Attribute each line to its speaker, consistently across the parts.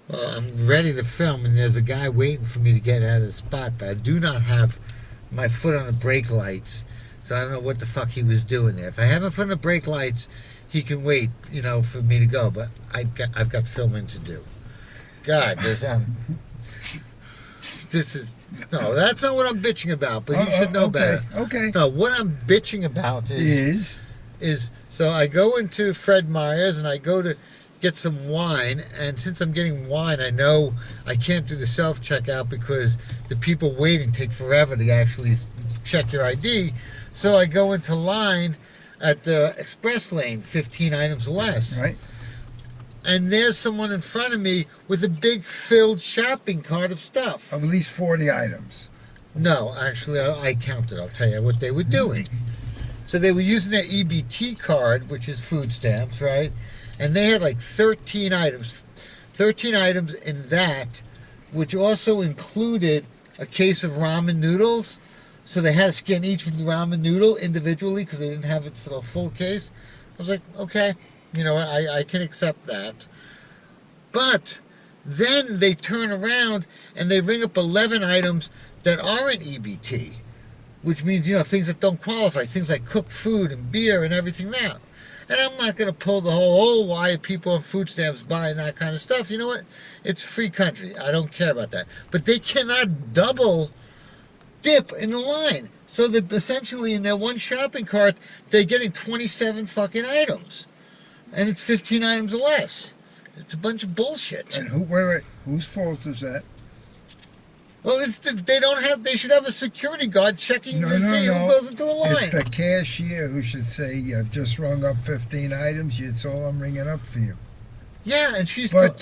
Speaker 1: Well, I'm ready to film, and there's a guy waiting for me to get out of the spot, but I do not have my foot on the brake lights, so I don't know what the fuck he was doing there. If I have my foot on the brake lights, he can wait, for me to go, but I've got filming to do. God, this is... No, that's not what I'm bitching about, but you should know better.
Speaker 2: Okay.
Speaker 1: No, what I'm bitching about is so I go into Fred Meyer's and I go to get some wine, and since I'm getting wine, I know I can't do the self-checkout because the people waiting take forever to actually check your ID. So I go into line at the express lane, 15 items or less.
Speaker 2: Right.
Speaker 1: And there's someone in front of me with a big filled shopping cart of stuff.
Speaker 2: Of at least 40 items.
Speaker 1: No, actually, I counted. I'll tell you what they were doing. So they were using their EBT card, which is food stamps, right? And they had like 13 items. 13 items in that, which also included a case of ramen noodles. So they had to scan each ramen noodle individually because they didn't have it for the full case. I was like, okay, I can accept that. But then they turn around and they ring up 11 items that aren't EBT, which means, things that don't qualify, things like cooked food and beer and everything now. And I'm not going to pull the whole, why are people on food stamps buying that kind of stuff? You know what? It's a free country. I don't care about that. But they cannot double dip in the line. So that essentially in their one shopping cart, they're getting 27 fucking items. And it's 15 items or less. It's a bunch of bullshit.
Speaker 2: And whose fault is that?
Speaker 1: Well, they should have a security guard checking to see who goes into a line.
Speaker 2: It's the cashier who should say, you've just rung up 15 items, it's all I'm ringing up for you.
Speaker 1: Yeah, and she's
Speaker 2: not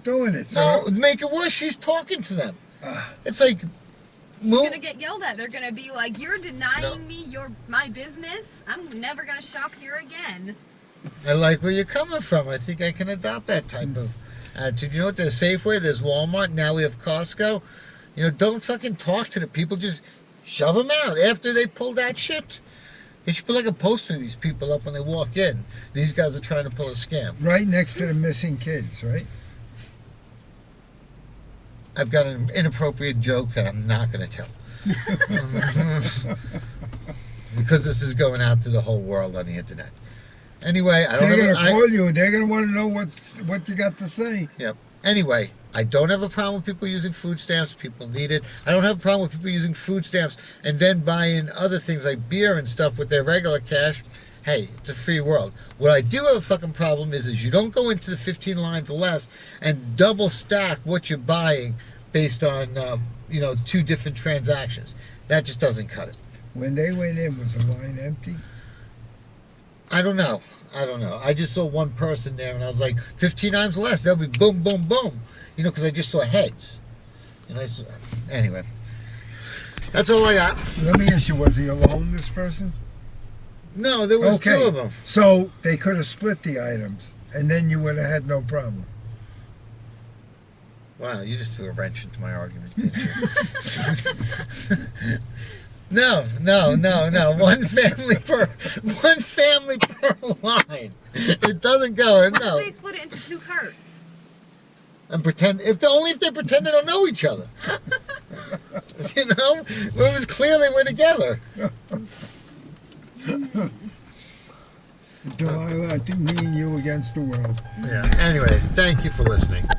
Speaker 2: doing it. So
Speaker 1: no, make it worse, she's talking to them. It's like...
Speaker 3: She's going to get yelled at. They're going to be like, you're denying me my business? I'm never going to shop here again.
Speaker 1: I like where you're coming from. I think I can adopt that type of attitude. You know what? There's Safeway, there's Walmart, now we have Costco. Don't fucking talk to the people. Just shove them out after they pull that shit. They should put like a poster of these people up when they walk in. These guys are trying to pull a scam.
Speaker 2: Right next to the missing kids, right?
Speaker 1: I've got an inappropriate joke that I'm not going to tell. Because this is going out to the whole world on the internet. Anyway,
Speaker 2: they're going to call you. They're going to want to know what you got to say.
Speaker 1: Yep. Anyway, I don't have a problem with people using food stamps. People need it. I don't have a problem with people using food stamps and then buying other things like beer and stuff with their regular cash. Hey, it's a free world. What I do have a fucking problem is you don't go into the 15 lines or less and double stack what you're buying based on, two different transactions. That just doesn't cut it.
Speaker 2: When they went in, was the line empty?
Speaker 1: I don't know. I just saw one person there, and I was like, 15 times less, they'll be boom, boom, boom. Because I just saw heads. Anyway, that's all I got.
Speaker 2: Let me ask you, was he alone, this person?
Speaker 1: No, there was two of them.
Speaker 2: So they could have split the items, and then you would have had no problem.
Speaker 1: Wow, you just threw a wrench into my argument, didn't you? No. One family per line. It doesn't go.
Speaker 3: Why
Speaker 1: No.
Speaker 3: do they split it into two carts?
Speaker 1: And pretend if they pretend they don't know each other. It was clear they were together.
Speaker 2: Delilah, I think me and you against the world.
Speaker 1: Yeah. Anyways, thank you for listening.